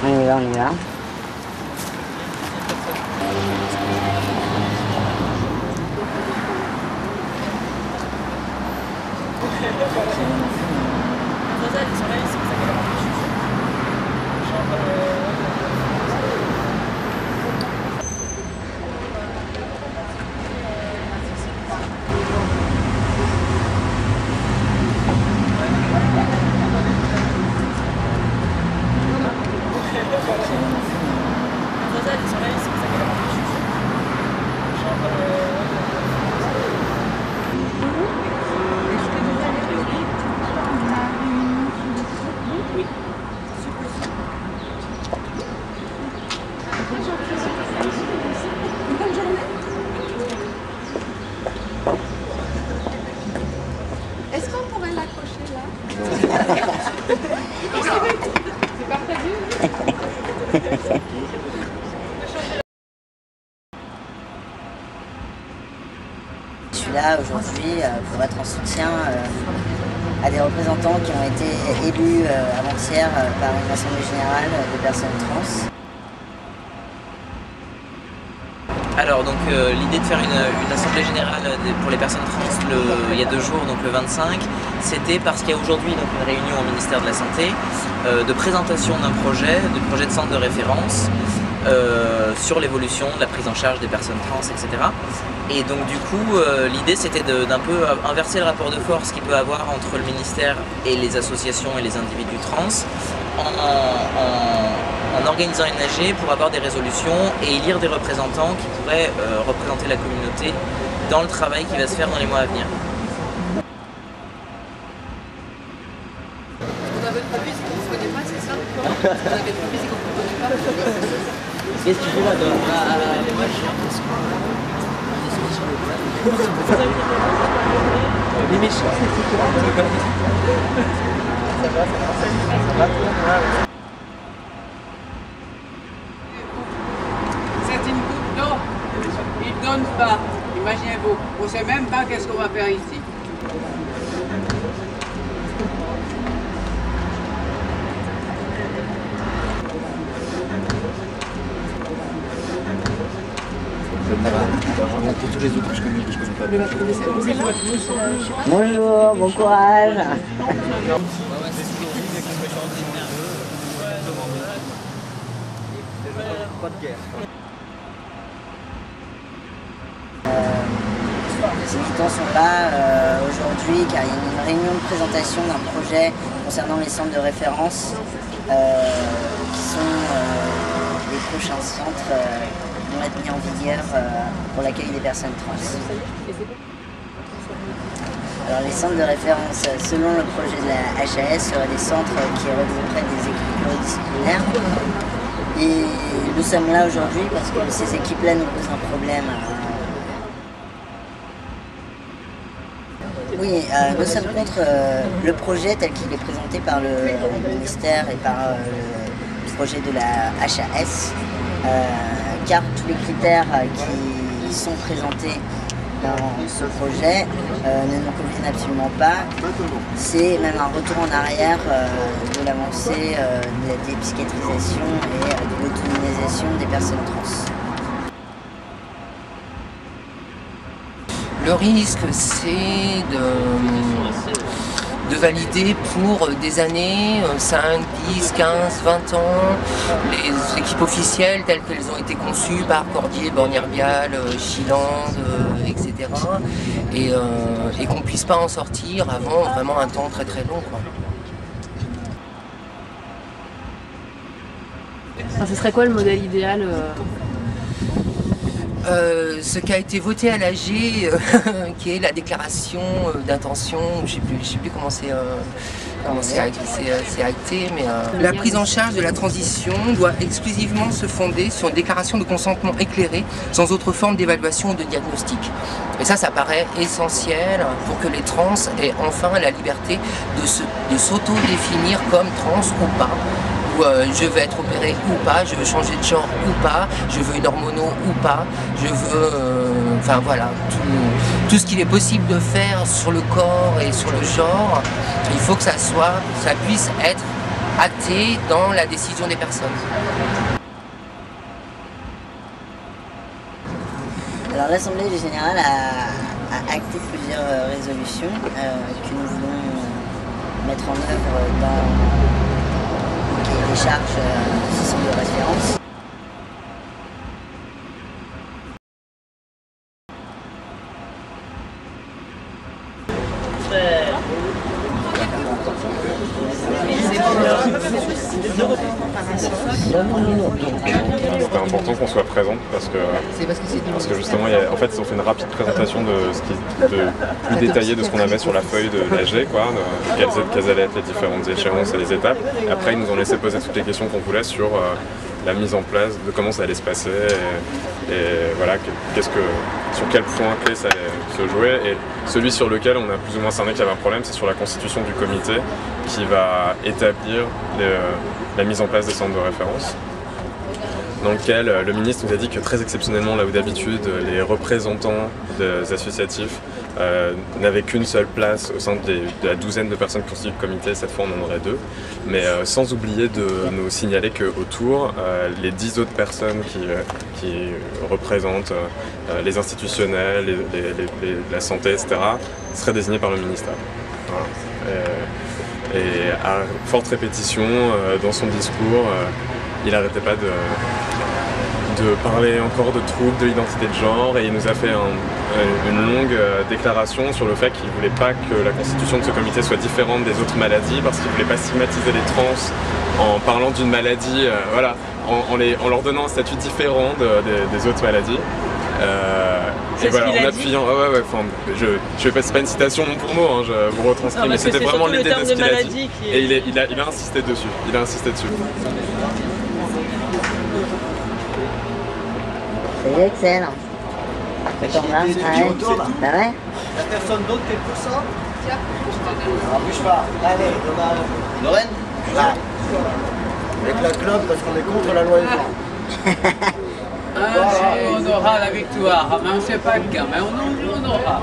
On y va, on y va. Est-ce qu'on pourrait l'accrocher là? C'est partagé. Je suis là aujourd'hui pour être en soutien à des représentants qui ont été élus avant-hier par une assemblée générale des personnes trans. Alors donc l'idée de faire une assemblée générale pour les personnes trans il y a 2 jours, donc le 25, c'était parce qu'il y a aujourd'hui donc une réunion au ministère de la Santé de présentation d'un projet, de centre de référence sur l'évolution de la prise en charge des personnes trans, etc. Et donc du coup l'idée c'était d'un peu inverser le rapport de force qu'il peut avoir entre le ministère et les associations et les individus trans en organisant une AG pour avoir des résolutions et élire des représentants qui pourraient représenter la communauté dans le travail qui va se faire dans les mois à venir. Ce qu'on avait prévu, c'est qu'on ne se connaît pas, c'est ça? Ce qu'on avait prévu, c'est qu'on ne se connaît pas. Qu'est-ce que tu fais là-dedans? Moi je suis un peu les méchants. C'est une goutte d'eau. Ils ne donnent pas. Imaginez-vous. On ne sait même pas qu'est-ce qu'on va faire ici. Pour tous les autres que je connais pas. Bonjour, bon courage. Les militants sont là aujourd'hui car il y a une réunion de présentation d'un projet concernant les centres de référence qui sont les prochains centres qui vont être mis en vigueur pour l'accueil des personnes trans. Alors les centres de référence, selon le projet de la HAS, seraient des centres qui regrouperaient des équipes pluridisciplinaires. Et nous sommes là aujourd'hui parce que ces équipes-là nous posent un problème. Oui, nous sommes contre le projet tel qu'il est présenté par le ministère et par le projet de la HAS, car tous les critères qui sont présentés dans ce projet ne nous conviennent absolument pas. C'est même un retour en arrière de l'avancée de la dépsychiatrisation et de l'autonomisation des personnes trans. Le risque, c'est de valider pour des années, 5, 10, 15, 20 ans, les équipes officielles telles qu'elles ont été conçues par Cordier, Borne-Herbial, Chiland, etc. Et qu'on ne puisse pas en sortir avant vraiment un temps très très long, quoi. Enfin, ce serait quoi le modèle idéal Ce qui a été voté à l'AG, qui est la déclaration d'intention, je ne sais plus comment c'est acté, mais la prise en charge de la transition doit exclusivement se fonder sur une déclaration de consentement éclairé, sans autre forme d'évaluation ou de diagnostic. Et ça paraît essentiel pour que les trans aient enfin la liberté de s'auto-définir comme trans ou pas. Je veux être opéré ou pas, je veux changer de genre ou pas, je veux une hormono ou pas, je veux, enfin voilà, tout ce qu'il est possible de faire sur le corps et sur le genre, il faut que ça puisse être acté dans la décision des personnes. Alors l'Assemblée générale a acté plusieurs résolutions que nous voulons mettre en œuvre dans le cahier des charges du centre de référence. C'était important qu'on soit présent parce que justement, en fait, ils ont fait une rapide présentation de ce qui de plus détaillé de ce qu'on avait sur la feuille de l'AG, quoi, quelles allaient être les différentes échéances et les étapes. Et après, ils nous ont laissé poser toutes les questions qu'on voulait sur la mise en place, de comment ça allait se passer et voilà, sur quel point clé ça allait se jouer. Et celui sur lequel on a plus ou moins cerné qu'il y avait un problème, c'est sur la constitution du comité qui va établir la mise en place des centres de référence, dans lequel le ministre nous a dit que très exceptionnellement, là où d'habitude les représentants des associatifs n'avaient qu'une seule place au sein de la douzaine de personnes qui constituent le comité, cette fois on en aurait 2, mais sans oublier de nous signaler qu'autour, les 10 autres personnes qui représentent les institutionnels, la santé, etc., seraient désignées par le ministère. Voilà. Et à forte répétition, dans son discours, il n'arrêtait pas de parler encore de troubles de l'identité de genre, et il nous a fait une longue déclaration sur le fait qu'il ne voulait pas que la constitution de ce comité soit différente des autres maladies, parce qu'il ne voulait pas stigmatiser les trans en parlant d'une maladie, voilà, en leur donnant un statut différent des autres maladies. Et voilà, en appuyant, c'est pas une citation mot pour mot, hein, je vous retranscris, mais c'était vraiment l'idée de ce qu'il a dit. Et il a insisté dessus, C'est excellent. Ça tourne là? Ah ouais? La personne d'autre qui est pour ça? Ah, bouge pas. Allez, Lorraine? Là. Avec la clope parce qu'on est contre la loi Evra. On aura la victoire, mais on ne sait pas quand, mais on aura.